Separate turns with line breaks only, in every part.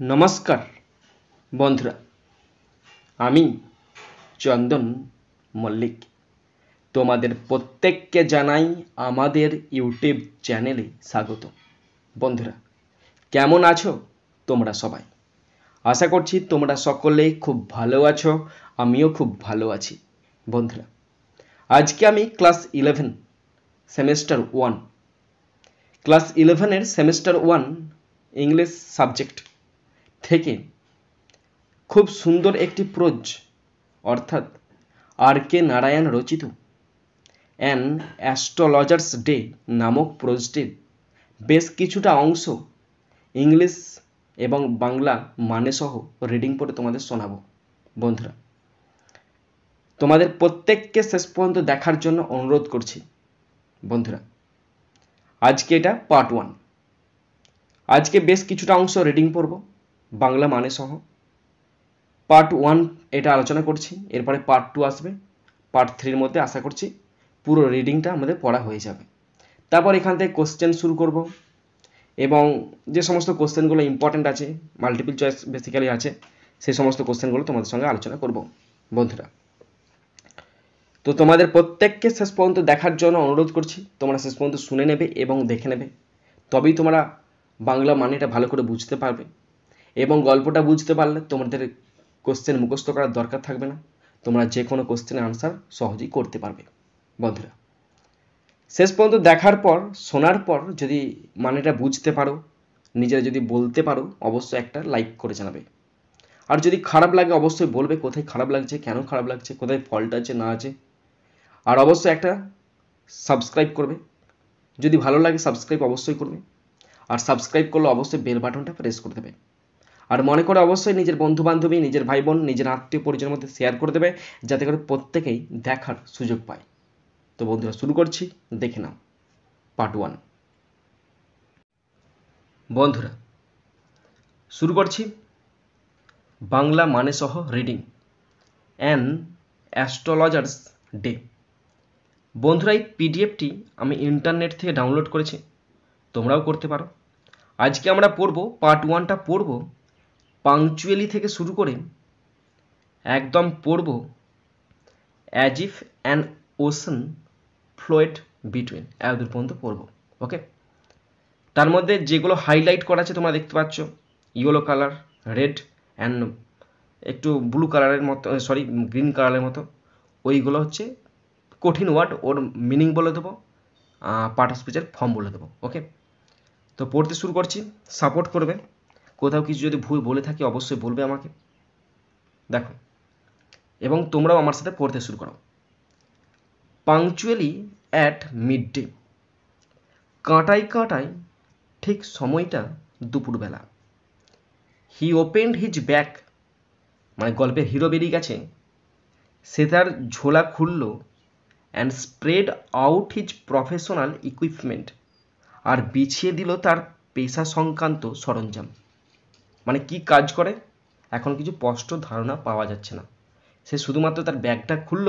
নমস্কার বন্ধুরা, আমি চন্দন মল্লিক তোমাদের প্রত্যেককে জানাই আমাদের ইউটিউব চ্যানেলে স্বাগত। বন্ধুরা, কেমন আছো তোমরা সবাই? আশা করছি তোমরা সকলেই খুব ভালো আছো, আমিও খুব ভালো আছি। বন্ধুরা, আজকে আমি ক্লাস 11 সেমিস্টার 1 ক্লাস 11 এর সেমিস্টার 1 ইংলিশ সাবজেক্ট থেকে খুব সুন্দর একটি প্রোজ অর্থাৎ আর কে নারায়ণ রচিত অ্যান অ্যাস্ট্রোলজার্স ডে নামক প্রোজটির বেশ কিছুটা অংশ ইংলিশ এবং বাংলা মানে সহ রিডিং করে তোমাদের শোনাবো। বন্ধুরা, তোমাদের প্রত্যেককে শেষ পর্যন্ত দেখার জন্য অনুরোধ করছি। বন্ধুরা, আজকে এটা পার্ট 1। আজকে বেশ কিছুটা অংশ রিডিং পড়ব বাংলা মানে সহ। পার্ট 1 এটা আলোচনা করছি, এরপরে পার্ট 2 আসবে। পার্ট 3 মধ্যে আশা করছি পুরো রিডিংটা আমাদের পড়া হয়ে যাবে। তারপর এখান থেকে কোশ্চেন শুরু করব এবং যে সমস্ত কোশ্চেনগুলো ইম্পর্ট্যান্ট আছে, মাল্টিপল চয়েস বেসিক্যালি আছে, সেই সমস্ত কোশ্চেনগুলো তোমাদের সঙ্গে আলোচনা করব। বন্ধুরা, তো তোমাদের প্রত্যেককে শেষ পর্যন্ত দেখার জন্য অনুরোধ করছি। তোমরা শেষ পর্যন্ত শুনে নেবে এবং দেখে নেবে, তবেই তোমরা বাংলা মানেটা ভালো করে বুঝতে পারবে এবং গল্পটা বুঝতে পারলে তোমাদের কোশ্চেন মুখস্থ করার দরকার থাকবে না, তোমরা যে কোনো কোশ্চেনের আনসার সহজেই করতে পারবে। বন্ধুরা, শেষ পর্যন্ত দেখার পর শোনার পর যদি মানেটা বুঝতে পারো, নিজেরা যদি বলতে পারো, অবশ্যই একটা লাইক করে জানাবে। আর যদি খারাপ লাগে অবশ্যই বলবে কোথায় খারাপ লাগছে, কেন খারাপ লাগছে, কোথায় ফল্ট আছে না আছে। আর অবশ্যই একটা সাবস্ক্রাইব করবে, যদি ভালো লাগে সাবস্ক্রাইব অবশ্যই করবে। আর সাবস্ক্রাইব করলে অবশ্যই বেল বাটনটা প্রেস করে দেবে। আর মনে করে অবশ্যই নিজের বন্ধু বান্ধবী, নিজের ভাই বোন, নিজের আত্মীয় পরিজনের মধ্যে শেয়ার করে দেবে, যাতে করে প্রত্যেকেই দেখার সুযোগ পায়। তো বন্ধুরা, শুরু করছি, দেখে নাও পার্ট 1। বন্ধুরা, শুরু করছি বাংলা মানে সহ রিডিং অ্যান অ্যাস্ট্রোলজার্স ডে। বন্ধুরা, এই পিডিএফটি আমি ইন্টারনেট থেকে ডাউনলোড করেছি, তোমরাও করতে পারো। আজকে আমরা পড়ব পার্ট 1টা পড়ব পাংচুয়ালি থেকে শুরু করে একদম পড়ব as if an ocean Floyd between, এতদূর পর্যন্ত পড়ব। ওকে, তার মধ্যে যেগুলো হাইলাইট করা আছে তোমরা দেখতে পাচ্ছ, ইয়েলো কালার, রেড অ্যান্ড একটু ব্লু কালারের মতো, সরি গ্রিন কালারের মতো, ওইগুলো হচ্ছে কঠিন ওয়ার্ড, ওর মিনিং বলে দেবো, পার্ট অফ স্পিচের ফর্ম বলে দেবো। ওকে, তো পড়তে শুরু করছি, সাপোর্ট করবে। কোথাও কিছু যদি ভুল বলে থাকি অবশ্যই বলবে আমাকে। দেখো, এবং তোমরাও আমার সাথে পড়তে শুরু করো। পাংচুয়ালি অ্যাট মিড ডে, কাঁটায় কাঁটায় ঠিক সময়টা দুপুরবেলা। হি ওপেন্ড হিজ ব্যাগ, মানে গল্পের হিরো বেরিয়ে গেছে, সে তার ঝোলা খুলল and spread out his professional equipment, আর বিছিয়ে দিল তার পেশা সংক্রান্ত সরঞ্জাম। মানে কি কাজ করে এখন কিছু স্পষ্ট ধারণা পাওয়া যাচ্ছে না। সে শুধুমাত্র তার ব্যাগটা খুলল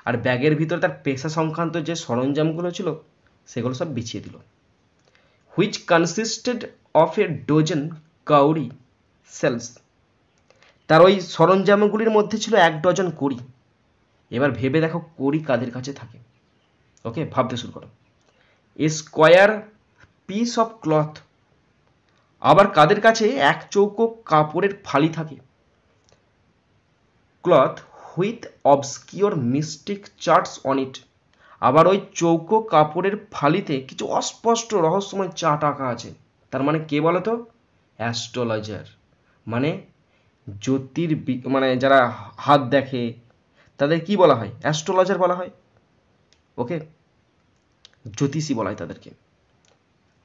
আর ব্যাগের ভিতরে তার পেশা সংক্রান্ত যে সরঞ্জামগুলো ছিল সেগুলো সব বিছিয়ে দিল। হুইচ কনসিস্টেড অফ এ ডজন কাউরি সেলস, তার ওই সরঞ্জামগুলির মধ্যে ছিল 1 ডজন কড়ি। এবার ভেবে দেখো কড়ি কাদের কাছে থাকে। ওকে, ভাবতে শুরু করো। A square piece of cloth, আবার কাদের কাছে এক চৌকো কাপড়ের ফালি থাকে। Cloth with obscure mystic charts on it, আবার ওই চৌকো কাপড়ের ফালিতে কিছু অস্পষ্ট রহস্যময় চার্ট আঁকা আছে। তার মানে কে বলো তো? অ্যাস্ট্রোলজার, মানে মানে যারা হাত দেখে তাদের কি বলা হয়? অ্যাস্ট্রোলজার বলা হয়। ওকে, জ্যোতিষী বলা হয় তাদেরকে।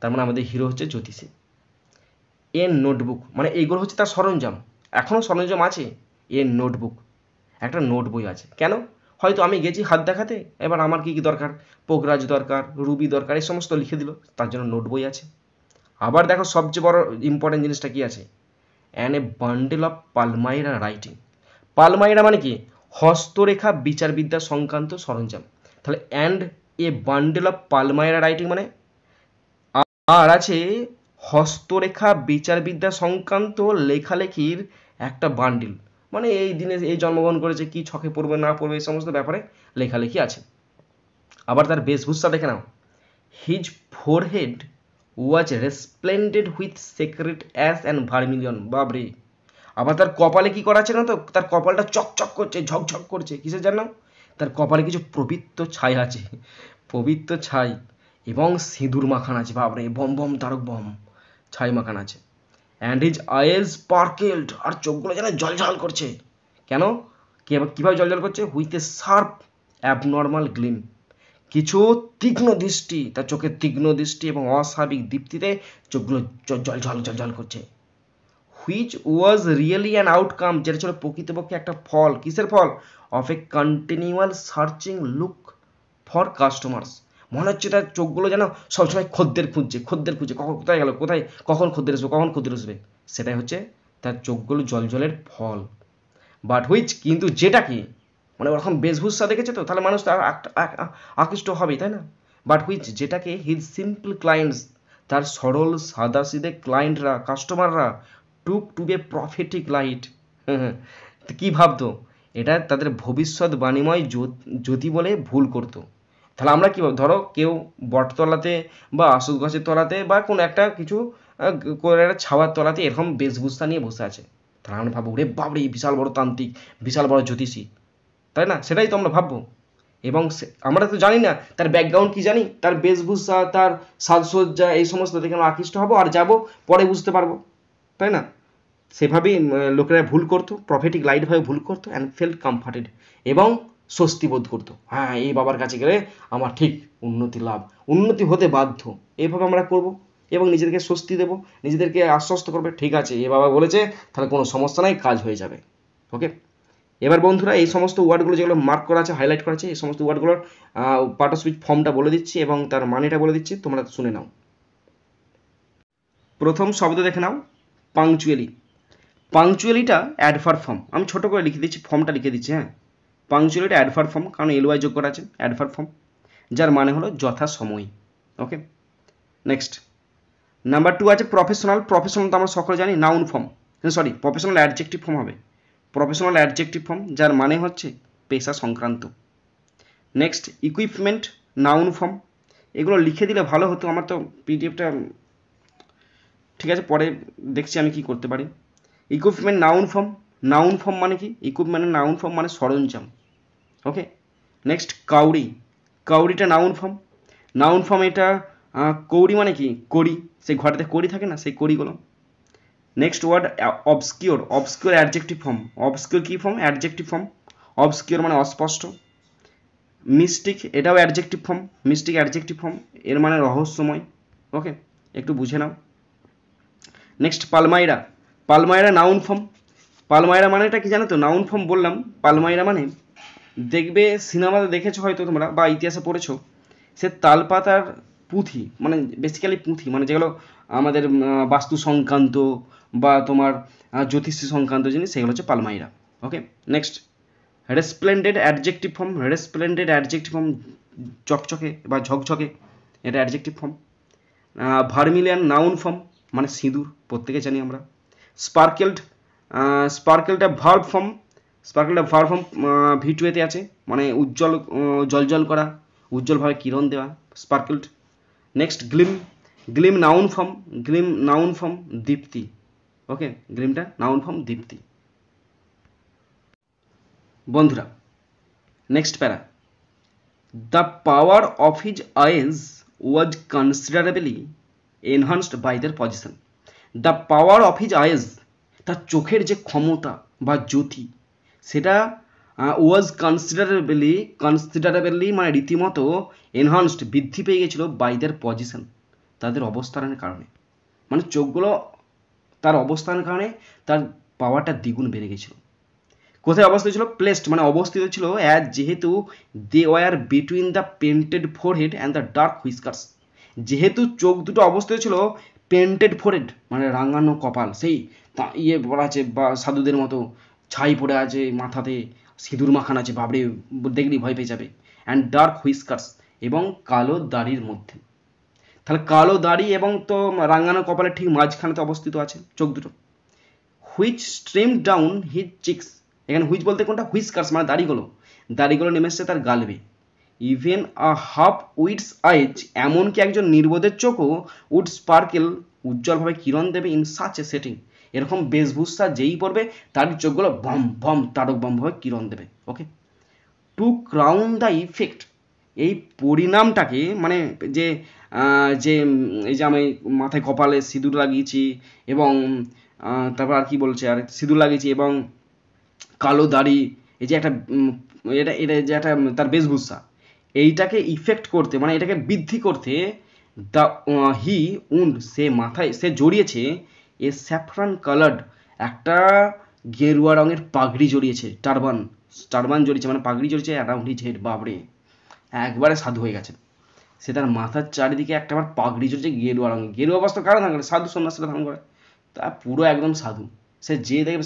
তার মানে আমাদের হিরো হচ্ছে জ্যোতিষী। এর নোটবুক, মানে এইগুলো হচ্ছে তার সরঞ্জাম, এখনও সরঞ্জাম আছে। এর নোটবুক, একটা নোট বই আছে। কেন? হয়তো আমি গেছি হাত দেখাতে, এবার আমার কি কি দরকার, পোগরাজ দরকার, রুবি দরকার, এই সমস্ত লিখে দিল, তার জন্য নোট বই আছে। আবার দেখো সবচেয়ে বড় ইম্পর্টেন্ট জিনিসটা কি আছে? And a bundle of palmyra writing. Palmyra মানে কি? হস্তরেখা বিচারবিদ্যা সংক্রান্ত সরঞ্জাম। তাহলে and a bundle of palmyra writing মানে আর আছে হস্তরেখা বিচারবিদ্যা সংক্রান্ত লেখালেখির একটা বান্ডিল, মানে এই দিনে এই জন্মগ্রহণ করেছে, কি ছকে পড়বে না পড়বে এই সমস্ত ব্যাপারে লেখালেখি আছে। আবার তার বেশভূষা দেখে নাও, his forehead was resplendent with sacred ash and vermilion, বাবরে। আবার তার কপালে কি করা আছে না, তো তার কপালটা চকচক করছে, ঝকঝক করছে, কিসের জন্য? তার কপালে কিছু পবিত্র ছাই আছে, পবিত্র ছাই, এবং সিঁদুর মাখান আছে, বাবরে, বম বম তারক বম, ছাই মাখান আছে। অ্যান্ড হিজ আইজ স্পার্কেলড, আর চোখগুলো যেন জলজল করছে। কেন? কীভাবে জলজল করছে? With A sharp abnormal Glim, কিছু তীক্ষ্ণ দৃষ্টি, তার চোখের তীক্ষ্ণ দৃষ্টি এবং অস্বাভাবিক দীপ্তিতে চোখগুলো জলজল জলজল করছে। Which was really an outcome, যেটা ছিল প্রকৃতপক্ষে একটা ফল, কিসের ফল? Of a continual searching look for customers. মনে হচ্ছে তার চোখগুলো যেন সবসময় খদ্দের খুঁজছে, কখন কোথায় গেল, কখন খদ্দের আসবে, সেটাই হচ্ছে তার চোখগুলো জলজলের ফল। বাট হুইচ, কিন্তু যেটা কি, মানে ওরকম বেশভূষা দেখেছে তো, তাহলে মানুষ তার আকৃষ্ট হবে, তাই না? বাট হুইচ, যেটাকে হিজ সিম্পল ক্লায়েন্টস, তার সরল সাদাসিধে ক্লায়েন্টরা, কাস্টমাররা, টুক টু বি প্রফেটিক লাইট, কি ভাবতো? এটা তাদের ভবিষ্যৎ বাণীময় জ্যোতি বলে ভুল করতো। তাহলে আমরা কি, ধরো কেউ বটতলাতে বা আশুস গাছের তলাতে বা কোনো একটা কিছু কোনো একটা ছাওয়ার তলাতে এরকম বেশভূষা নিয়ে বসে আছে, তাহলে আমরা ভাববো, রে বাবরে, বিশাল বড় তান্ত্রিক, বিশাল বড় জ্যোতিষী, তাই না? সেটাই তো আমরা ভাববো। এবং আমরা তো জানি না তার ব্যাকগ্রাউন্ড কি, জানি তার বেশভূষা, তার সাজসজ্জা, এই সমস্ত দেখে আমরা আকৃষ্ট হবো আর যাবো, পরে বুঝতে পারবো, তাই না? সেভাবেই লোকেরা ভুল করতো, প্রফেটিক লাইট ভাবে ভুল করতো, অ্যান্ড ফেল্ট কমফর্টেড, এবং স্বস্তি বোধ করতো, হ্যাঁ এই বাবার কাছে গেলে আমার ঠিক উন্নতি হতে বাধ্য, এইভাবে আমরা করব এবং নিজেদেরকে স্বস্তি দেবো, নিজেদেরকে আশ্বস্ত করবে, ঠিক আছে এ বাবা বলেছে, তাহলে কোনো সমস্যা নাই, কাজ হয়ে যাবে। ওকে, এবার বন্ধুরা এই সমস্ত ওয়ার্ডগুলো যেগুলো মার্ক করা আছে, হাইলাইট করা আছে, এই সমস্ত ওয়ার্ডগুলোর পার্ট অফ স্পিচ ফর্মটা বলে দিচ্ছি এবং তার মানেটা বলে দিচ্ছি, তোমরা শুনে নাও। প্রথম শব্দ দেখে নাও, পাংচুয়ালি। পাংচুয়ালিটা অ্যাডভার্ব ফর্ম, আমি ছোট করে লিখে দিচ্ছি, ফর্মটা লিখে দিচ্ছি, হ্যাঁ। পাংচুয়ালিটা অ্যাডভার্ব ফর্ম, কারণ এলওয়াই যোগ করা আছে, অ্যাডভার্ব ফর্ম, যার মানে হলো যথাসময়। ওকে, নেক্সট নাম্বার 2 আছে প্রফেশনাল। প্রফেশনাল তো আমরা সকলে জানি noun form, sorry professional adjective form হবে, প্রফেশনাল অ্যাডজেক্টিভ ফর্ম, যার মানে হচ্ছে পেশা সংক্রান্ত। নেক্সট ইকুইপমেন্ট, নাউন ফর্ম, এগুলো লিখে দিলে ভালো হতো, আমার তো পিডিএফটা, ঠিক আছে পরে দেখছি আমি কি করতে পারি। Equipment noun form, noun form মানে কি? ইকুইপমেন্টের নাউন ফর্ম মানে সরঞ্জাম। ওকে, নেক্সট কাউরি, কাউরিটা নাউন ফর্ম, নাউন ফর্ম এটা। কৌড়ি মানে কি? কড়ি, সেই ঘরেতে কড়ি থাকে না, সেই কড়িগুলো। Next word obscure, obscure adjective form, obscure কি ফর্ম? অ্যাডজেক্টিভ ফর্ম, অবস্কিওর মানে অস্পষ্ট। মিস্টিক, এটাও adjective form, mystic adjective form, এর মানে রহস্যময়। ওকে, একটু বুঝে নাও। নেক্সট পালমাইরা, পালমাইরা নাউন ফর্ম, পালমাইরা মানে এটা কি জানো তো? নাউন ফর্ম বললাম, পালমাইরা মানে দেখবে সিনেমাতে দেখেছো হয়তো তোমরা বা ইতিহাসে পড়েছো, সে তালপাতার পুঁথি, মানে বেসিক্যালি পুঁথি মানে যেগুলো আমাদের বাস্তু সংক্রান্ত বা তোমার জ্যোতিষী সংক্রান্ত জিনিস, সেগুলো হচ্ছে palmyra. Okay, next resplendent adjective form, resplendent adjective form, চকচকে বা ঝকঝকে, এটা adjective form. Vermilion noun form, মানে সিঁদুর, প্রত্যেকে জানি আমরা। স্পার্কেলড, স্পার্কেলটা ভার্ব ফর্ম, স্পার্কেলটা ভার্ব ফর্ম ভিটুয়েতে আছে, মানে উজ্জ্বল, জলজল করা, উজ্জ্বলভাবে কিরণ দেওয়া, sparkled. Next gleam, gleam noun form, gleam noun form দীপ্তি। ওকে, গ্লিমটা নাউন ফর্ম দীপ্তি। বন্ধুরা next para, the power of his eyes was considerably enhanced by there position. The power of his আইজ, তার চোখের যে ক্ষমতা বা জ্যোতি, সেটা ওয়াজ কনসিডারেবলি মানে রীতিমতো এনহান্সড, বৃদ্ধি পেয়ে গেছিলো বাই দেয়ার পজিশন, তাদের অবস্থানের কারণে। মানে চোখগুলো তার অবস্থানের কারণে তার পাওয়ারটা দ্বিগুণ বেড়ে গেছিলো। কোথায় অবস্থিত ছিল? প্লেসড মানে অবস্থিত ছিল, অ্যাজ যেহেতু they were between the painted forehead and the dark whiskers, যেহেতু চোখ দুটো অবস্থিত ছিল পেন্টেড ফোরহেড মানে রাঙানো কপাল, সেই ইয়ে পড়া আছে বা সাধুদের মতো ছাই পড়ে আছে মাথাতে, সিঁদুর মাখান আছে, বাবরে দেখলি ভয় পেয়ে যাবে, অ্যান্ড ডার্ক হুইস্কার্স এবং কালো দাড়ির মধ্যে। তাহলে কালো দাড়ি এবং তো রাঙানো কপালের ঠিক মাঝখানেতে অবস্থিত আছে চোখ দুটো। Which stream down his chicks, এখানে হুইচ বলতে কোনটা, হুইস্কার্স মানে দাড়িগুলো নেমে এসছে তার গালবে। ইভেন আ হাফ উইডস আইজ, এমনকি একজন নির্বোধের চোখও উড স্পার্কেল, উজ্জ্বলভাবে কিরণ দেবে ইন সাচ এ সেটিং, এরকম বেশভূষা যেই পড়বে তার চোখগুলো বম বম তারক বমভাবে কিরণ দেবে। ওকে, টু ক্রাউন দ্য ইফেক্ট, এই পরিণামটাকে মানে যে যে এই যে আমি মাথায় কপালে সিঁদুর লাগিয়েছি এবং তারপর আর কি বলছে, আর সিঁদুর লাগিয়েছি এবং কালো দাড়ি, এই যে একটা এটা এটা যে একটা তার বেশভূষা, এইটাকে ইফেক্ট করতে মানে এটাকে বৃদ্ধি করতে দ্য হি উন্ড, সে মাথায় সে জড়িয়েছে এ স্যাফরান কালার্ড, একটা গেরুয়া রঙের পাগড়ি জড়িয়েছে, টারবান জড়িয়েছে মানে পাগড়ি জড়িয়েছে অ্যারাউন্ড হিজ হেড। বাবরে, একবারে সাধু হয়ে গেছে। সে তার মাথার চারিদিকে একটাবার পাগড়ি জড়িয়েছে গেরুয়া রঙের, গেরুয়া বস্ত্র কারা ধারণ করে, সাধু সন্ন্যাসীরা ধারণ করে, তা পুরো একদম সাধু। সে যে দেখবে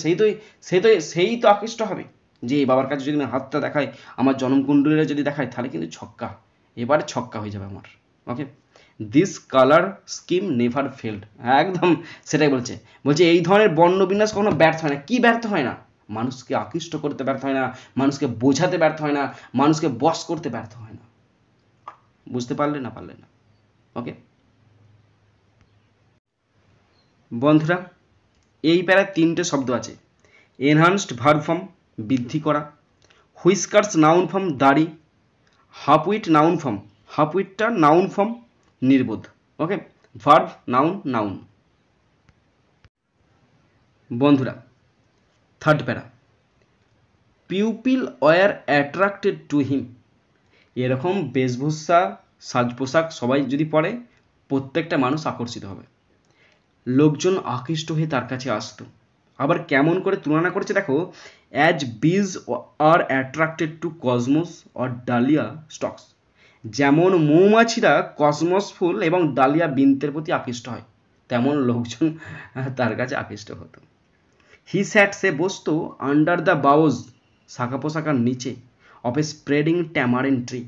সেই তো আকৃষ্ট হবে, যে বাবার কাছে যদি আমি হাতটা দেখাই, আমার জন্মকুণ্ডলীরা যদি দেখায়, তাহলে কিন্তু ছক্কা, এবারে ছক্কা হয়ে যাবে আমার। Okay, this colour scheme never failed, একদম সেটাই বলছে এই ধরনের বর্ণবিন্যাস কখনো ব্যর্থ হয় না। কি ব্যর্থ হয় না? মানুষকে আকৃষ্ট করতে ব্যর্থ হয় না, মানুষকে বোঝাতে ব্যর্থ হয় না, মানুষকে বশ করতে ব্যর্থ হয় না। বুঝতে পারলে না? ওকে বন্ধুরা, এই প্যারায় 3টে শব্দ আছে। এনহান্সড ভার্ব ফর্ম বৃদ্ধি করা, হুইস্কার্স নাউন ফর্ম দাড়ি, হাফউইট নাউন ফর্ম, হাফউইটটা নাউন ফর্ম নির্বোধ। Okay, verb noun. বন্ধুরা, third para, pupil were attracted to him, এরকম বেশভূষা সাজ পোশাক সবাই যদি পরে, প্রত্যেকটা মানুষ আকর্ষিত হবে, লোকজন আকৃষ্ট হয়ে তার কাছে আসতো। আবার কেমন করে তুলনা করেছে দেখো, অ্যাজ বিজ আর attracted to Cosmos or dahlia stocks, যেমন মৌমাছিরা কসমস ফুল এবং ডালিয়া বৃন্তের প্রতি আকৃষ্ট হয়, তেমন লোকজন তার কাছে আকৃষ্ট হতো। হি স্যাট, সে বসতো, আন্ডার দ্য বাউজ, শাখা পোশাকার নিচে, of A spreading tamarin tree,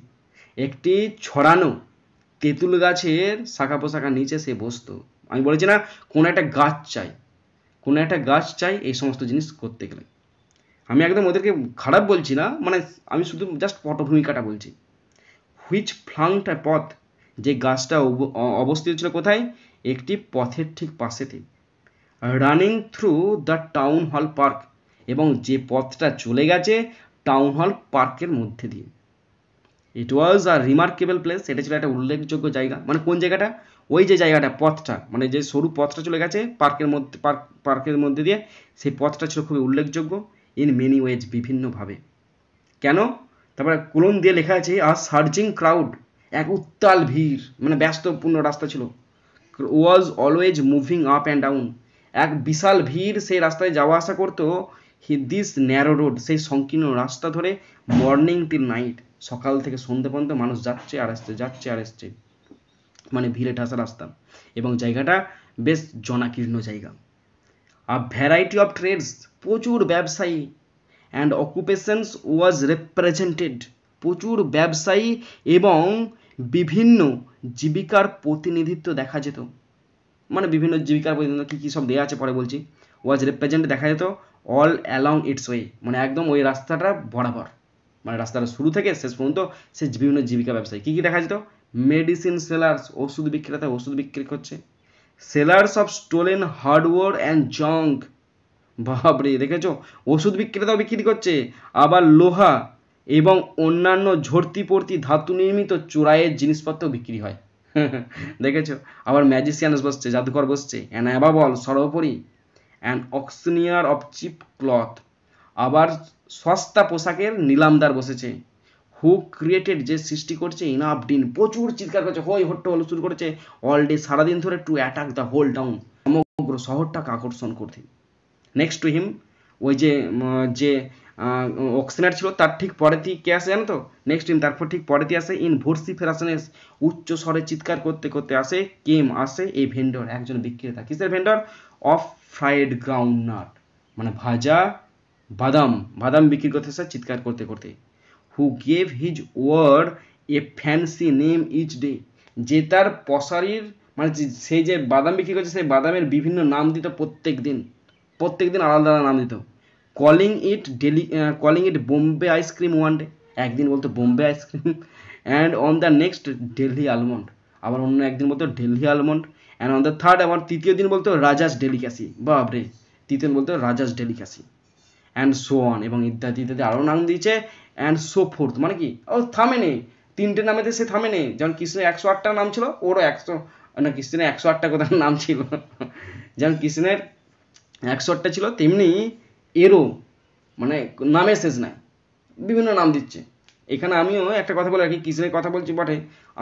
একটি ছড়ানো তেঁতুল গাছের শাখা পোশাকার নিচে সে বসতো। আমি বলেছি না, কোনো একটা গাছ চাই এই সমস্ত জিনিস করতে গেলে। আমি একদম ওদেরকে খারাপ বলছি না, মানে আমি শুধু জাস্ট পটভূমিকাটা বলছি। হুইচ ফ্লাংড এ পথ, যে গাছটা অবস্থিত ছিল কোথায়, একটি পথের ঠিক পাশেতে, running through the town hall park, এবং যে পথটা চলে গেছে টাউন হল পার্কের মধ্যে দিয়ে। ইট ওয়াজ আ রিমার্কেবল প্লেস, এটা ছিল একটা উল্লেখযোগ্য জায়গা। মানে কোন জায়গাটা? ওই যে জায়গাটা, পথটা, মানে যে সরু পথটা চলে গেছে পার্কের মধ্যে দিয়ে, সেই পথটা ছিল খুবই উল্লেখযোগ্য। ইন মেনি ওয়েজ, বিভিন্নভাবে। কেন? তারপরে কোলন দিয়ে লেখা আছে আ সার্জিং ক্রাউড, এক উত্তাল ভিড়, মানে ব্যস্তপূর্ণ রাস্তা ছিল। Was always moving up and down, এক বিশাল ভিড় সেই রাস্তায় যাওয়া আসা করতো। দিস ন্যারো রোড, সেই সংকীর্ণ রাস্তা ধরে, মর্নিং টিল নাইট, সকাল থেকে সন্ধ্যে পর্যন্ত মানুষ যাচ্ছে আর আসছে, মানে ভিড়ে ঠাসা রাস্তা, এবং জায়গাটা বেশ জনাকীর্ণ জায়গা। আ ভ্যারাইটি অফ ট্রেডস, প্রচুর ব্যবসায়ী, অ্যান্ড অকুপেশনস ওয়াজ রিপ্রেজেন্টেড, প্রচুর ব্যবসায়ী এবং বিভিন্ন জীবিকার প্রতিনিধিত্ব দেখা যেত। মানে বিভিন্ন জীবিকার প্রতিনিধিত্ব কী কী সব দেওয়া আছে পরে বলছি। ওয়াজ রিপ্রেজেন্ট দেখা যেত অল অ্যালং ইটস ওয়ে, মানে একদম ওই রাস্তাটা বরাবর, মানে রাস্তাটা শুরু থেকে শেষ পর্যন্ত সে বিভিন্ন জীবিকা ব্যবসায়ী। কী কী দেখা যেত? মেডিসিন সেলার্স, ওষুধ বিক্রেতা ওষুধ বিক্রি করছে। Sellers of stolen hardware and junk, বাপরে দেখেছো, ওষুধ বিক্রেতাও বিক্রি করছে, আবার লোহা এবং অন্যান্য ঝর্তি পড়তি ধাতু নির্মিত চোরাইয়ের জিনিসপত্র বিক্রি হয়। দেখেছো, আবার ম্যাজিশিয়ানস বসছে, জাদুকর বসছে, অ্যান্ড অ্যাবাভ অল, সর্বোপরি অ্যান্ড অকশনিয়ার অফ চিপ ক্লথ, আবার সস্তা পোশাকের নিলামদার বসেছে। হু ক্রিয়েটেড, যে সৃষ্টি করছে, ইনাফ ডিন, প্রচুর চিৎকার করছে, হই হট্টগোল শুরু করেছে, অল ডে, সারাদিন ধরে, to attack the whole town, সমগ্র শহরটাকে আকর্ষণ করতে। নেক্সট টু হিম, ওই যে অক্সিনার ছিল তার ঠিক পরেতেই কে আসে জানো তো? নেক্সট হিম, তারপর ঠিক পরেতেই আসে, ইন ভোর্সিফেরাসনেস, উচ্চ স্বরে চিৎকার করতে করতে আসে, আসে এই ভেন্ডর, একজন বিক্রেতা। কিসের ভেন্ডর? অফ ফ্রাইড গ্রাউন্ডনাট, মানে ভাজা বাদাম বিক্রি করতে আসে চিৎকার করতে করতে। Who gave his word a fancy name each day, যে তার পশারির মানে সেই যে বাদাম বিক্রি করছে সেই বাদামের বিভিন্ন নাম দিত প্রত্যেক দিন আলাদা আলাদা নাম দিত। কলিং ইট বোম্বে আইসক্রিম ওয়ান ডে, একদিন বলতো Bombay ice cream, and on the next Delhi almond, আবার অন্য একদিন বলতো Delhi almond, and on the third আবার তৃতীয় দিন বলতো রাজাস ডেলিকাসি, বাপরে তৃতীয় দিন বলতো রাজাস ডেলিকাসি, অ্যান্ড সো অন, এবং ইত্যাদি ইত্যাদি আরও নাম দিয়েছে, অ্যান্ড সো ফোর্থ, মানে কি ও থামে নেই, তিনটে নামেতে সে থামে নেই। যেমন কৃষ্ণের 108টা নাম ছিল, ওরও 100 না, কৃষ্ণের 108টা কোথায় নাম ছিল, যেমন কৃষ্ণের 108টা ছিল তেমনি এরও মানে নামের শেষ নাই, বিভিন্ন নাম দিচ্ছে। এখানে আমিও একটা কথা বলে রাখি, কৃষ্ণের কথা বলছি বটে,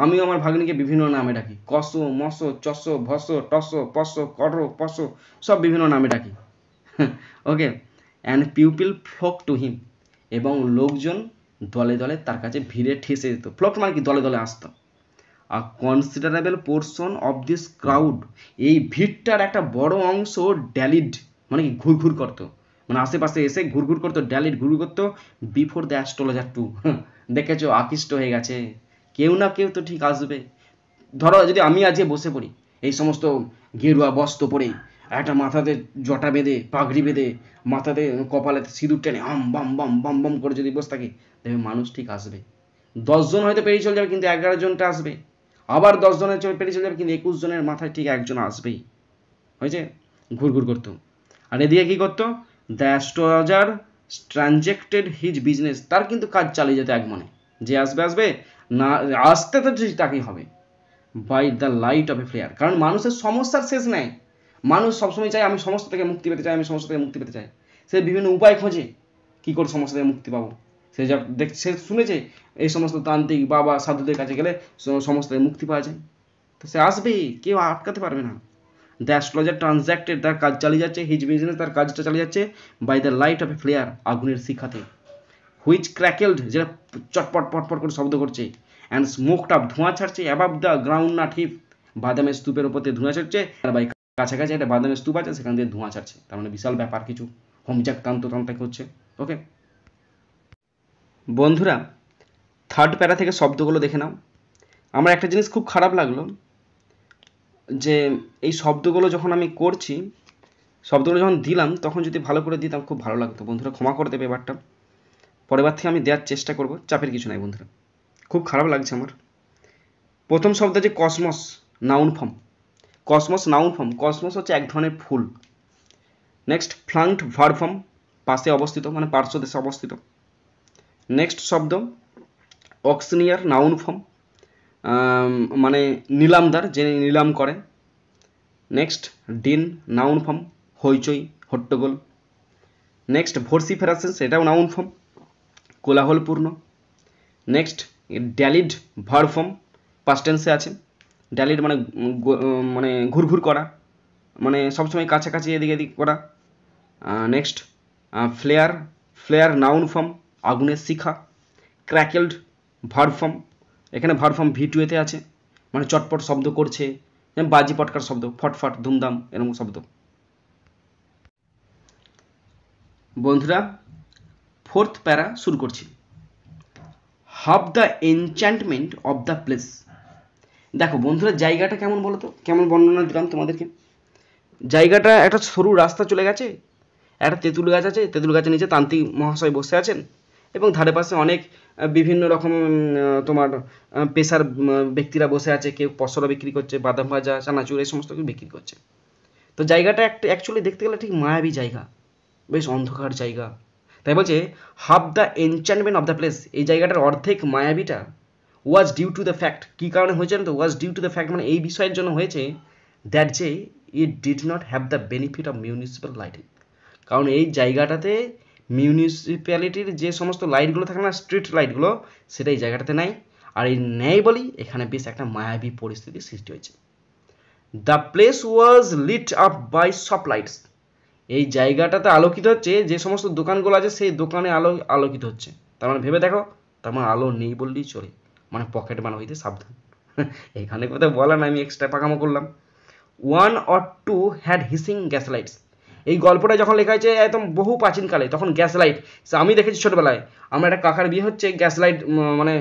আমিও আমার ভাগ্নিকে বিভিন্ন নামে ডাকি, কস মস চস ভস টস পস কর পস, সব বিভিন্ন নামে ডাকি। Okay, and pupil flock to him, এবং লোকজন দলে দলে তার কাছে ভিড়ে ঠেসে যেত। ফ্লক মানে কি দলে দলে আসতো। A considerable portion of this crowd, এই ভিড়টার একটা বড় অংশ ড্যালিড মানে কি ঘুরঘুর করতো, মানে আশেপাশে এসে ঘুরঘুর করতো, ড্যালিড ঘুরঘুর করতো বিফোর দ্য অ্যাস্ট্রোলজার টু। দেখেছো আকৃষ্ট হয়ে গেছে, কেউ না কেউ তো ঠিক আসবে। ধরো যদি আমি আজকে বসে পড়ি এই সমস্ত গেরুয়া বস্ত্র পরে, একটা মাথাতে জটা বেঁধে পাগড়ি বেঁধে মাথাতে কপালে সিঁদুর টেনে আম বাম বাম বাম বাম করে যদি বসে থাকি, দেখবে মানুষ ঠিক আসবে। 10 জন হয়তো পেরিয়ে চলে যাবে কিন্তু 11 জনটা আসবে, আবার 10 জনের পেরিয়ে চলে যাবে কিন্তু 21 জনের মাথায় ঠিক একজন আসবেই। হয়েছে, ঘুরঘুর করতো। আর এদিকে কি করতো, the astrologer transacted his business, তার কিন্তু কাজ চালিয়ে যেত এক মনে, যে আসবে আসবে, না আসতে তো ঠিক তাকেই হবে, by the light of a flare. কারণ মানুষের সমস্যার শেষ নেই, মানুষ সবসময় চায় আমি সমস্যা থেকে মুক্তি পেতে চাই, আমি সমস্যা থেকে মুক্তি পেতে চাই, সে বিভিন্ন উপায় খোঁজে কী করে সমস্যা থেকে মুক্তি পাবো। সে যা সে শুনেছে এই সমস্ত তান্ত্রিক বাবা সাধুদের কাছে গেলে সমস্যা থেকে মুক্তি পাওয়া যায়, তো সে আসবেই, কেউ আটকাতে পারবে না। দ্য অ্যাস্ট্রোলজার ট্রানজ্যাক্টেড, তার কাজ চালিয়ে যাচ্ছে, হিজ বিজনেস, তার কাজটা চালিয়ে যাচ্ছে, by the light of a flare, আগুনের শিখাতে, হুইচ ক্র্যাকেলড, যেটা চটপট পটপট করে শব্দ করছে, অ্যান্ড স্মোকড আপ, ধোঁয়া ছাড়ছে, above the groundnut heap, বাদামের স্তূপের উপর দিয়ে ধোঁয়া ছাড়ছে, আর বাই কাছাকাছি একটা বাদামের স্তূপ আছে সেখান দিয়ে ধোঁয়া ছাড়ছে, তার মানে বিশাল ব্যাপার কিছু হোমজাক তান্ত্রিক হচ্ছে। ওকে বন্ধুরা, থার্ড প্যারা থেকে শব্দগুলো দেখে নাও। আমার একটা জিনিস খুব খারাপ লাগলো, যে এই শব্দগুলো যখন আমি করছি, শব্দগুলো যখন দিলাম তখন যদি ভালো করে দিতাম খুব ভালো লাগতো। বন্ধুরা ক্ষমা করে দেবে, এবারটা পরেরবার থেকে আমি দেওয়ার চেষ্টা করব, চাপের কিছু নাই বন্ধুরা, খুব খারাপ লাগছে আমার। প্রথম শব্দ যে cosmos, noun form, cosmos noun form, cosmos হচ্ছে এক ধরনের ফুল। নেক্সট ফ্লাঙ্কড ভার্ব ফর্ম, পাশে অবস্থিত মানে পার্শ্ব দেশে অবস্থিত। নেক্সট শব্দ অক্সিনিয়ার নাউন ফর্ম, মানে নিলামদার, যে নিলাম করে। নেক্সট ডিন নাউন ফর্ম, হইচই হট্টগোল। নেক্সট ভোরসিফেরাসেন্স, এটাও নাউন ফর্ম, কোলাহলপূর্ণ। Next dallied verb form, past টেন্সে আছে। ড্যালিড মানে মানে ঘুরঘুর করা, মানে সবসময় কাছাকাছি এদিকে এদিক করা। Next flare, flare noun form, আগুনের শিখা। ক্র্যাকেলড ভার্ব ফর্ম, এখানে ভার্ব ফর্ম V2 আছে, মানে চটপট শব্দ করছে, বাজি পটকার শব্দ, ফটফট ধুমধাম এরকম শব্দ। বন্ধুরা ফোর্থ প্যারা শুরু করছি। Half the enchantment of the place. দেখো বন্ধুরা জায়গাটা কেমন বলো তো, কেমন বর্ণনা দিলাম তোমাদেরকে। জায়গাটা একটা সরু রাস্তা চলে গেছে, একটা তেঁতুল গাছ আছে, তেঁতুল গাছের নিচে তান্ত্রিক মহাশয় বসে আছেন, এবং ধারে পাশে অনেক বিভিন্ন রকম তোমার পেশার ব্যক্তিরা বসে আছে, কেউ পসরা বিক্রি করছে, বাদাম ভাজা, চানাচুর, এই সমস্ত কিছু বিক্রি করছে। তো জায়গাটা একটা অ্যাকচুয়ালি দেখতে গেলে ঠিক মায়াবী জায়গা, বেশ অন্ধকার জায়গা। তাই বলছে half the enchantment of the place, এই জায়গাটার অর্ধেক মায়াবীটা was due to the fact, কী কারণে হয়েছে না তো, was due to the fact মানে এই বিষয়ের জন্য হয়েছে, দ্যাট যে it did not have the benefit of municipal lighting, কারণ এই জায়গাটাতে মিউনিসিপ্যালিটির যে সমস্ত লাইটগুলো থাকে না, স্ট্রিট লাইটগুলো, সেটা এই জায়গাটাতে নাই। আর এই নেই বলেই এখানে বেশ একটা মায়াবী পরিস্থিতির সৃষ্টি হয়েছে। The place was lit up by soft lights, এই জায়গাটাতে আলোকিত হচ্ছে, যে সমস্ত দোকানগুলো আছে সেই দোকানে আলোকিত হচ্ছে। তার মানে ভেবে দেখো, তার মানে আলো নেই বললেই চলে, মানে পকেট বানা হইতে সাবধান। এখানে কোথাও বলা না, আমি এক্সট্রা পাকামো করলাম। 1 or 2 had hissing gas lights, এই গল্পটা যখন লেখা হয়েছে একদম বহু প্রাচীনকালে, তখন গ্যাস লাইট, আমি দেখেছি ছোটবেলায়, আমার একটা কাকার বিয়ে হচ্ছে, গ্যাস লাইট মানে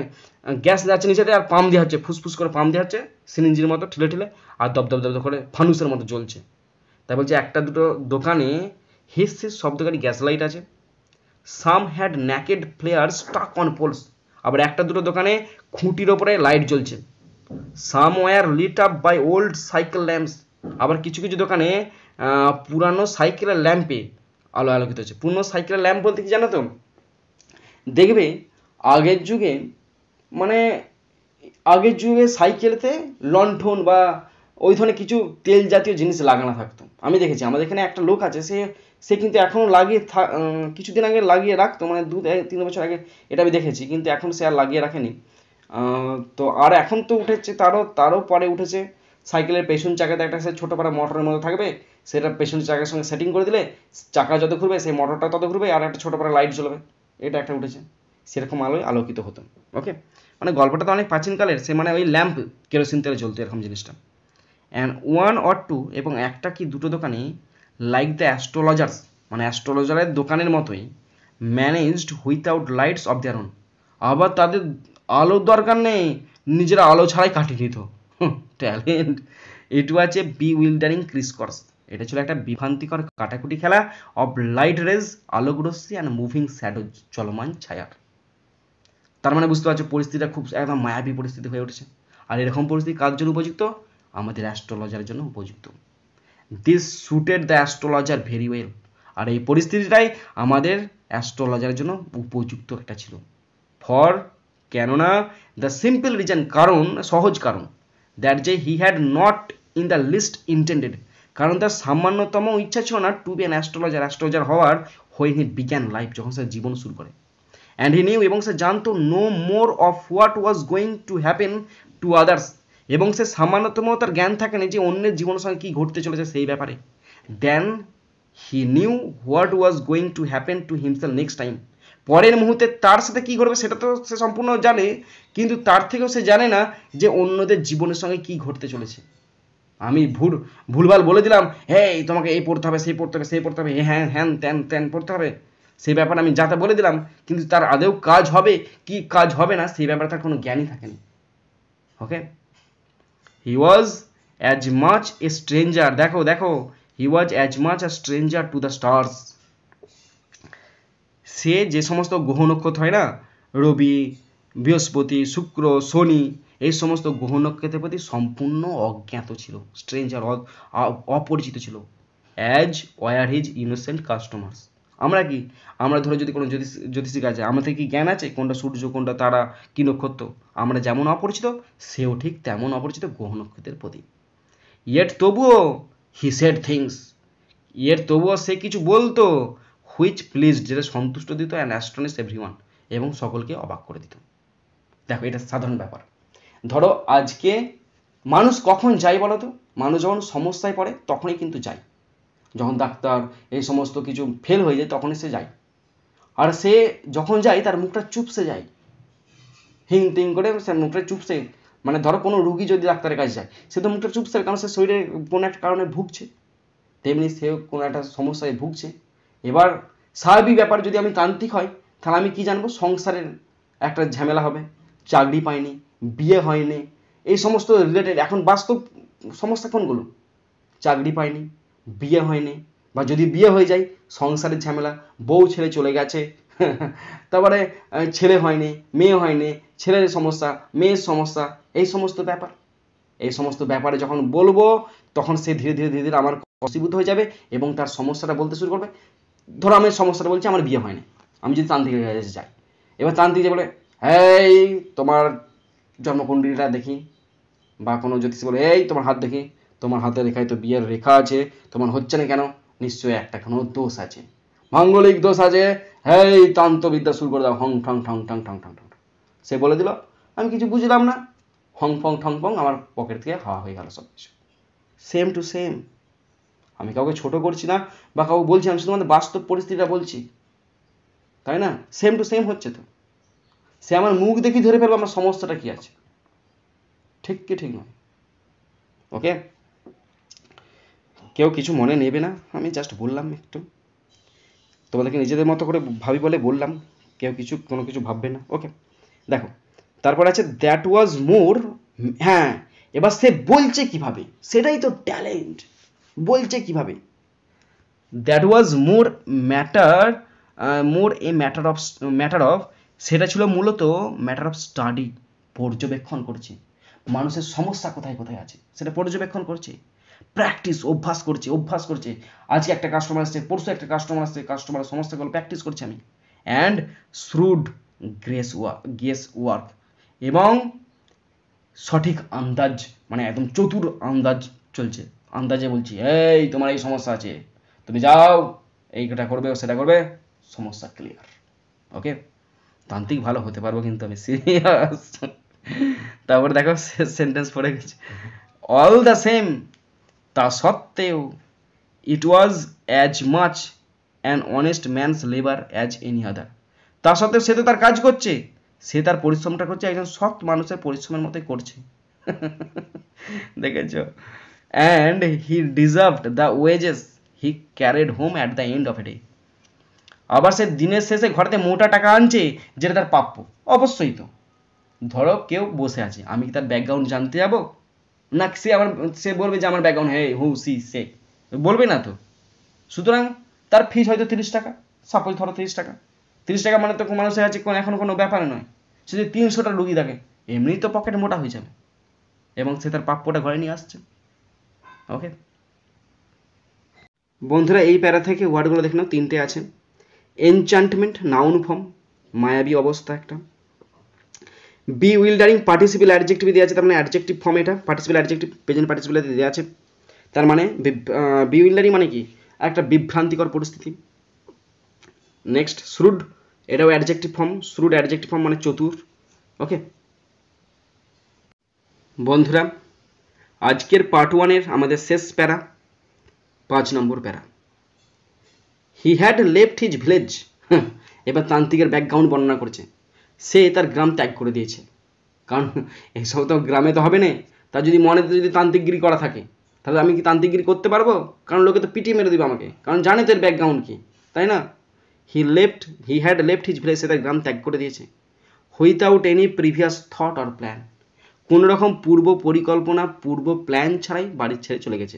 গ্যাস যাচ্ছে নিচেতে আর পাম্প দেওয়া হচ্ছে, ফুসফুস করে পাম্প দেওয়া হচ্ছে সিরিঞ্জির মতো ঠেলে ঠেলে, আর দপ দপ দপ করে ফানুসের মতো জ্বলছে। তাই বলছে একটা দুটো দোকানে হিস হিস শব্দকারী গ্যাস লাইট আছে। Some had naked flare stuck on poles, আবার একটা দুটো দোকানে খুঁটির ওপরে লাইট জ্বলছে। Some were lit up by old cycle lamps, আবার কিছু কিছু দোকানে পুরানো সাইকেলের ল্যাম্পে আলো আলোকিত হচ্ছে। পুরনো সাইকেলের ল্যাম্প বলতে কি জানো তো, দেখবে আগের যুগে মানে আগের যুগে সাইকেলেতে লণ্ঠন বা ওই ধরনের কিছু তেল জাতীয় জিনিস লাগানো থাকতো। আমি দেখেছি আমাদের এখানে একটা লোক আছে, সে কিন্তু এখনও লাগিয়ে কিছুদিন আগে লাগিয়ে রাখতো, মানে 2-3 বছর আগে এটা আমি দেখেছি, কিন্তু এখন সে আর লাগিয়ে রাখেনি। তো আর এখন তো উঠেছে, তারও পরে উঠেছে সাইকেলের পেছন চাকাতে একটা সে ছোটো পাড়া মোটরের মতো থাকবে, সেটা পেছন চাকার সঙ্গে সেটিং করে দিলে চাকা যত ঘুরবে সেই মোটরটা তত ঘুরবে, আর একটা ছোটো পাড়া লাইট জ্বলবে, এটা একটা উঠেছে, সেরকম আলোয় আলোকিত হতো। ওকে, মানে গল্পটা তো অনেক প্রাচীনকালের, সে মানে ওই ল্যাম্প কেরোসিন তেলে জ্বলতো এরকম জিনিসটা। অ্যান্ড 1 or 2 এবং একটা কি দুটো দোকানে লাইক দ্য অ্যাস্ট্রোলজার্স, মানে অ্যাস্ট্রোলজারের দোকানের মতোই managed without lights of their own, আবার তাদের আলোর দরকার নেই, নিজেরা আলো ছাড়াই কাটিয়ে নিত। Talent. It was A B উইল্ডারিং ক্রিসকর্স, এটা ছিল একটা বিভ্রান্তিকর কাটাকুটি খেলা অফ লাইট রেজ, আলোকরশ্মি অ্যান্ড মুভিং শ্যাডো, চলমান ছায়ার। তার মানে বুঝতে পারছো পরিস্থিতিটা খুব একদম মায়াবী পরিস্থিতি হয়ে উঠেছে। আর এরকম পরিস্থিতি কার জন্য উপযুক্ত? আমাদের অ্যাস্ট্রোলজারের জন্য উপযুক্ত। This suited the astrologer very well, আর এই পরিস্থিতিটাই আমাদের অ্যাস্ট্রোলজারের জন্য উপযুক্ত একটা ছিল। ফর, কেননা দ্য সিম্পল রিজন, কারণ সহজ কারণ, দ্যাট যে he had not in the list intended, কারণ তার সামান্যতম ইচ্ছা ছিল না টু বি অ্যান অ্যাস্ট্রোলজার হওয়ার, হোয়েন হি বিগ্যান লাইফ, যখন সে জীবন শুরু করে। অ্যান্ড হি নিউ, এবং সে জানতো no more of what was going to happen to others, এবং সে সামান্যতম তার জ্ঞান থাকে না যে অন্যের জীবনের সঙ্গে কী ঘটতে চলেছে সেই ব্যাপারে। Then he knew what was going to happen to himself next time, পরের মুহূর্তে তার সাথে কী ঘটবে সেটা তো সে সম্পূর্ণ জানে, কিন্তু তার থেকেও সে জানে না যে অন্যদের জীবনের সঙ্গে কী ঘটতে চলেছে। আমি ভুলভাল বলে দিলাম, হ্যাঁ তোমাকে এই পড়তে হবে, সেই পড়তে হবে, সেই পড়তে হবে, হ্যাঁ হ্যান ত্যান ত্যান পড়তে হবে, সেই ব্যাপারে আমি যাতে বলে দিলাম, কিন্তু তার আদৌ কাজ হবে কি কাজ হবে না সেই ব্যাপারে তার কোনো জ্ঞানই থাকেনি। Okay, he was as much a stranger, দেখো he was as much a stranger to the stars, সে যে সমস্ত গ্রহ নক্ষত্র হয় না, রবি, বৃহস্পতি, শুক্র, শনি, এই সমস্ত গ্রহ নক্ষত্রের প্রতি সম্পূর্ণ অজ্ঞাত ছিল, স্ট্রেঞ্জার, অপরিচিত ছিল। As were his innocent customers, আমরা ধরো যদি কোনো জ্যোতিষীর কাছে, আমাদের কি জ্ঞান আছে কোনটা সূর্য কোনটা তারা কি নক্ষত্র, আমরা যেমন অপরিচিত সেও ঠিক তেমন অপরিচিত গ্রহ নক্ষত্রের প্রতি। ইয়েট তবুও হি সেড থিংস, তবুও সে কিছু বলতো, হুইচ প্লিজ, যেটা সন্তুষ্ট দিত, অ্যান্ড অ্যাস্টনিশ এভরিওয়ান, এবং সকলকে অবাক করে দিত। দেখো এটা সাধারণ ব্যাপার। ধরো আজকে মানুষ কখন যায় বলো তো, মানুষ যখন সমস্যায় পড়ে তখনই কিন্তু যায়, যখন ডাক্তার এই সমস্ত কিছু ফেল হয়ে যায় তখনই সে যায়, আর সে যখন যায় তার মুখটা চুপসে যায়, হিং টিং করে সে মুখটা চুপসে, মানে ধরো কোনো রুগী যদি ডাক্তারের কাছে যায় সে তো মুখটা চুপসে, কারণ সে শরীরে কোনো একটা কারণে ভুগছে, তেমনি সেও কোনো একটা সমস্যায় ভুগছে। এবার স্বাভাবিক ব্যাপার, যদি আমি তান্ত্রিক হয় তাহলে আমি কি জানবো, সংসারের একটা ঝামেলা হবে, চাকরি পাইনি, বিয়ে হয়নি, এই সমস্ত রিলেটেড এখন বাস্তব সমস্যা কোনগুলো, চাকরি পাইনি, বিয়ে হয়নি, বা যদি বিয়ে হয়ে যায় সংসারের ঝামেলা, বউ ছেড়ে চলে গেছে, তারপরে ছেলে হয়নি, মেয়ে হয়নি, ছেলের সমস্যা, মেয়ের সমস্যা, এই সমস্ত ব্যাপারে যখন বলবো তখন সে ধীরে ধীরে আমার বশীভূত হয়ে যাবে এবং তার সমস্যাটা বলতে শুরু করবে। ধরো আমি সমস্যাটা বলছি আমার বিয়ে হয়নি, আমি যদি তান্ত্রিকের কাছে যাই, এবার তান্ত্রিক যে বলে এই তোমার জন্মকুণ্ডলীটা দেখি, বা কোনো জ্যোতিষী বলে এই তোমার হাত দেখি, তোমার হাতে রেখায় তো বিয়ের রেখা আছে, তোমার হচ্ছে না কেন, নিশ্চয়ই একটা কোনো দোষ আছে, মাঙ্গলিক দোষ আছে, হেই তন্ত্রবিদ্যা শুরু করে দাও, হং ঠং ঠং ঠং ঠং ঠং ঠং। সে বলে দিল, আমি কিছু বুঝলাম না, হং ফং ঠং ফং, আমার পকেট থেকে হাওয়া হয়ে গেল সব কিছু। সেম টু সেম, আমি কাউকে ছোট করছি না বা কাউকে বলছি, আমি শুধু আমাদের বাস্তব পরিস্থিতিটা বলছি, তাই না? সেম টু সেম হচ্ছে তো, সে আমার মুখ দেখি ধরে ফেলবো আমার সমস্যাটা কি আছে, ঠিক কি ঠিক নয়? ওকে, কেউ কিছু মনে নেবে না, আমি জাস্ট বললাম একটু, তোমাদেরকে নিজেদের মতো করে ভাবি বলে বললাম, কেউ কিছু কোনো কিছু ভাববে না। ওকে, দেখো তারপর আছে দ্যাট ওয়াজ মোর। হ্যাঁ, এবার সে বলছে কিভাবে, সেটাই তো ট্যালেন্ট। বলছে কিভাবে, that was more matter, matter of, সেটা ছিল মূলত ম্যাটার অফ স্টাডি, পর্যবেক্ষণ করছে মানুষের সমস্যা কোথায় কোথায় আছে সেটা পর্যবেক্ষণ করছে, প্র্যাকটিস, অভ্যাস করছে। আজকে একটা কাস্টমার আসছে, পরশু একটা কাস্টমার আসছে, কাস্টমারের সমস্যাগুলো প্র্যাকটিস করছি আমি। অ্যান্ড শ্রুড গেস ওয়ার্ক, এবং সঠিক আন্দাজ, মানে একদম চতুর আন্দাজ চলছে, আন্দাজে বলছি এই তোমার এই সমস্যা আছে, তুমি যাও এইটা করবে সেটা করবে, সমস্যা ক্লিয়ার। ওকে, তান্ত্রিক ভালো হতে পারবো কিন্তু আমি, সিরিয়াস। তারপরে দেখো সেন্টেন্স পড়ে গেছে, অল দ্য সেম, তা সত্ত্বেও, it was as much an honest man's labour as any other, তা সত্ত্বেও সে তো তার কাজ করছে, সে তার পরিশ্রমটা করছে একজন সৎ মানুষের পরিশ্রমের মতোই করছে। দেখেছ, and he deserved the wages he carried home at the end of a day, আবার সে দিনের শেষে ঘরেতে মোটা টাকা আনছে যেটা তার প্রাপ্য। অবশ্যই তো, ধরো কেউ বসে আছে, আমি কি তার ব্যাকগ্রাউন্ড জানতে যাবো না, সে বলবে যে আমার ব্যাকগ্রাউন্ড হে হু সি সে, বলবে না তো। সুতরাং তার ফিস হয়তো 30 টাকা, সাপোজ ধরো 30 টাকা, 30 টাকা মানে তো মানুষের কাছে এখন কোনো ব্যাপার নয়। সে যদি 300টা রুগী থাকে, এমনি তো পকেট মোটা হয়ে যাবে, এবং সে তার প্রাপ্যটা ঘরে নিয়ে আসছে। ওকে বন্ধুরা, এই প্যারা থেকে ওয়ার্ডগুলো দেখে নাও, 3টে আছে। এনচ্যান্টমেন্ট, নাউন ফর্ম, মায়াবী অবস্থা একটা। বি উইল্ডারিং, পার্টিসিপেল অ্যাডজেক্টিভ দেওয়া আছে, তার মানে অ্যাডজেক্টিভ ফর্ম এটা, পার্টিসিপেল অ্যাডজেক্টিভ প্রেজেন্ট পার্টিসিপেল দেওয়া আছে, তার মানে বি উইল্ডারিং মানে কি, একটা বিভ্রান্তিকর পরিস্থিতি। নেক্সট শ্রুড, এটাও অ্যাডজেক্টিভ ফর্ম, শ্রুড অ্যাডজেক্টিভ ফর্ম মানে চতুর। ওকে বন্ধুরা, আজকের পার্ট 1-এর আমাদের শেষ প্যারা, 5 নম্বর প্যারা, হি হ্যাড লেফট হিজ ভিলেজ। এবার তান্ত্রিকের ব্যাকগ্রাউন্ড বর্ণনা করছে, সে তার গ্রাম ত্যাগ করে দিয়েছে, কারণ এসব তো গ্রামে তো হবে না, তার যদি মনে যদি তান্ত্রিকগিরি করা থাকে, তাহলে আমি কি তান্ত্রিকগিরি করতে পারবো? কারণ লোকে তো পিটিয়ে মেরে দিবে আমাকে, কারণ জানে তো এর ব্যাকগ্রাউন্ড কি, তাই না? He had left his village, সে তার গ্রাম ত্যাগ করে দিয়েছে, without any previous thought or plan, কোনো রকম পূর্ব পরিকল্পনা, পূর্ব প্ল্যান ছাড়াই বাড়ি ছেড়ে চলে গেছে।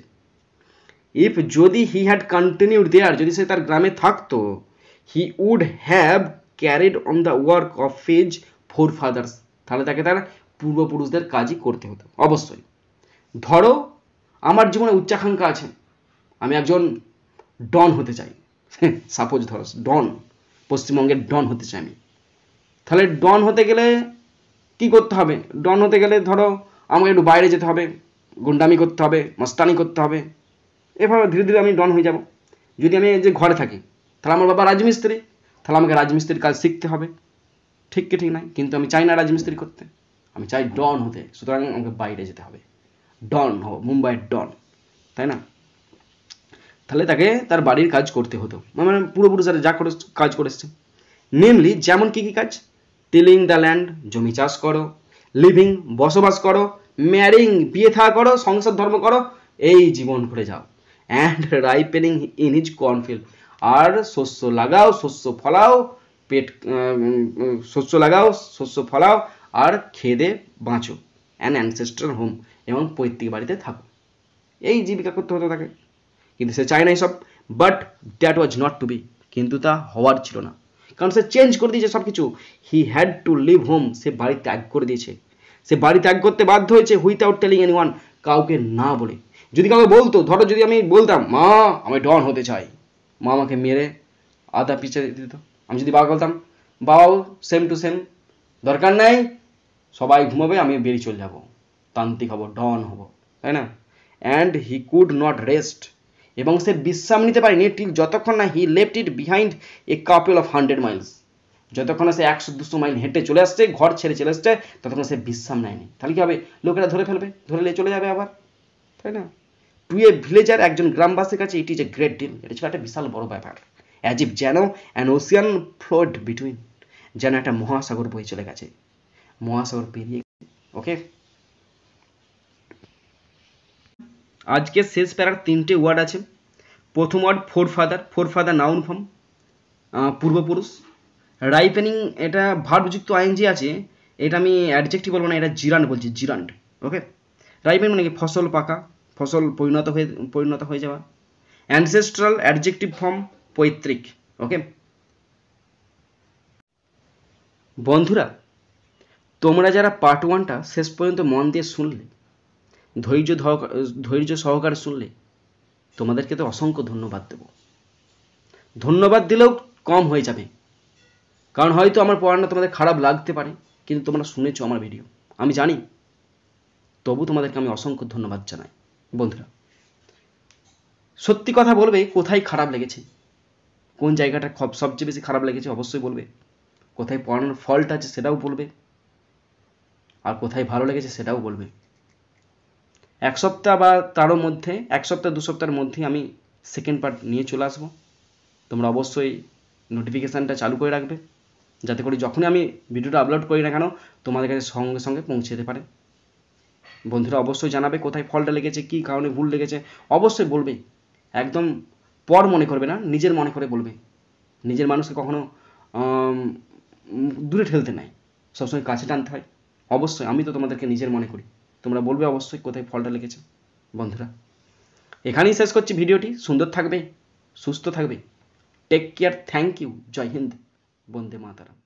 ইফ যদি হি হ্যাড কন্টিনিউড দেয়ার, যদি সে তার গ্রামে থাকতো, he would have carried on the work of his forefathers, তাহলে তাকে তার পূর্বপুরুষদের কাজই করতে হতো অবশ্যই। ধরো আমার জীবনে উচ্চাকাঙ্ক্ষা আছে, আমি একজন ডন হতে চাই, সাপোজ ধরো ডন, পশ্চিমবঙ্গের ডন হতে চাই আমি, তাহলে ডন হতে গেলে কি করতে হবে? ডন হতে গেলে ধরো আমাকে একটু বাইরে যেতে হবে, গুন্ডামি করতে হবে, মস্তানি করতে হবে, এভাবে ধীরে ধীরে আমি ডন হয়ে যাব। যদি আমি যে ঘরে থাকি, তাহলে আমার বাবা রাজমিস্ত্রি, তাহলে আমাকে রাজমিস্ত্রির কাজ শিখতে হবে, ঠিক কি ঠিক নাই? কিন্তু আমি চাই না রাজমিস্ত্রি করতে, আমি চাই ডন হতে, সুতরাং আমাকে বাইরে যেতে হবে, ডন হব, মুম্বাইয়ের ডন, তাই না? তাহলে তাকে তার বাড়ির কাজ করতে হতো, মানে পূর্বপুরুষরা যা করে কাজ করেছে, নেমলি যেমন কি কি কাজ, টিলিং দ্য ল্যান্ড, জমি চাষ করো, লিভিং, বসবাস করো, ম্যারিং, বিয়ে থা করো, সংসার ধর্ম করো, এই জীবন করে যাও, অ্যান্ড রাইপেনিং ইন হিজ কর্নফিল্ড, আর শস্য লাগাও, শস্য ফলাও, শস্য লাগাও, শস্য ফলাও, আর খেদে বাঁচো, অ্যান অ্যানসেস্ট্রাল হোম, এবং পৈতৃক বাড়িতে থাকো, এই জীবিকা করতে হতো তাকে। কিন্তু সে চায় না সব, but that was not to be, কিন্তু তা হওয়ার ছিল না, কারণ সে চেঞ্জ করে দিয়েছে সব কিছু। He had to leave home, সে বাড়ি ত্যাগ করে দিয়েছে, সে বাড়ি ত্যাগ করতে বাধ্য হয়েছে, উইথাউট টেলিং এনিওয়ান, কাউকে না বলে। যদি কাউকে বলতো, ধরো যদি আমি বলতাম মা আমি ডন হতে চাই, মা আমাকে মেরে আধা পিছে দিত। আমি যদি বাবা বলতাম বাবাও সেম টু সেম, দরকার নাই, সবাই ঘুমাবে, আমি বেরিয়ে চলে যাব, তান্ত্রিক হব, ডন হব, তাই না? And he could not rest, এবং সে বিশ্রাম নিতে পারেনি ঠিক যতক্ষণ না he left it behind A couple of 100 Miles, যতক্ষণ না সে 100-200 মাইল হেঁটে চলে আসছে, ঘর ছেড়ে চলে আসছে, ততক্ষণ সে বিশ্রাম নেয়নি। তাহলে কি হবে? লোকেরা ধরে ফেলবে, ধরে নিয়ে চলে যাবে আবার, তাই না? টু এ ভিলেজার, একজন গ্রামবাসীর কাছে it is a great deal, এটা ছিল একটা বিশাল বড় ব্যাপার। অ্যাজ ইফ, যেন অ্যান ওশিয়ান ফ্লোড বিটুইন, যেন একটা মহাসাগর বয়ে চলে গেছে, মহাসাগর পেরিয়ে। ওকে
আজকে শেষ প্যারার 3টে ওয়ার্ড আছে। প্রথম word forefather noun form, পূর্বপুরুষ। রাইপেনিং এটা ভার্বযুক্ত আইএনজি আছে, এটা আমি অ্যাডজেক্টিভ বলবো না, এটা জিরান্ড বলছি, জিরান্ড। ওকে, রাইপেন মানে কি ফসল পাকা, ফসল পরিণত হয়ে যাওয়া। অ্যানসেস্ট্রাল অ্যাডজেক্টিভ ফর্ম পৈতৃক। ওকে বন্ধুরা, তোমরা যারা পার্ট 1টা শেষ পর্যন্ত মন দিয়ে শুনলে, ধৈর্য সহকারে শুনলে, তোমাদেরকে তো অসংখ্য ধন্যবাদ দেব। ধন্যবাদ দিলেও কম হয়ে যাবে, কারণ হয়তো আমার পড়ানো তোমাদের খারাপ লাগতে পারে, কিন্তু তোমরা শুনেছো আমার ভিডিও, আমি জানি, তবু তোমাদেরকে আমি অসংখ্য ধন্যবাদ জানাই। বন্ধুরা, সত্যি কথা বলবে কোথায় খারাপ লেগেছে, কোন জায়গাটা সবচেয়ে বেশি খারাপ লেগেছে অবশ্যই বলবে, কোথায় পড়ানোর ফল্ট আছে সেটাও বলবে, আর কোথায় ভালো লেগেছে সেটাও বলবে। 1 সপ্তাহ বা তারও মধ্যে, 1 সপ্তাহ 2 সপ্তাহের মধ্যে আমি সেকেন্ড পার্ট নিয়ে চলে আসবো। তোমরা অবশ্যই নোটিফিকেশানটা চালু করে রাখবে, যাতে করে যখনই আমি ভিডিওটা আপলোড করি না কেন তোমাদের কাছে সঙ্গে সঙ্গে পৌঁছে যেতে পারে। বন্ধুরা অবশ্যই জানাবে কোথায় ফলটা লেগেছে, কী কারণে ভুল লেগেছে, অবশ্যই বলবে। একদম পর মনে করবে না, নিজের মনে করে বলবে। নিজের মানুষকে কখনো দূরে ঠেলতে নাই, সবসময় কাছে টানতে হয়। অবশ্যই আমি তো তোমাদেরকে নিজের মনে করি, তোমরা বলবে অবশ্যই কোথায় ফলটা লেগেছে। বন্ধুরা, এখানেই শেষ করছি ভিডিওটি। সুন্দর থাকবে, সুস্থ থাকবে, টেক কেয়ার, থ্যাংক ইউ, জয় হিন্দ, বন্দে মাতারাম।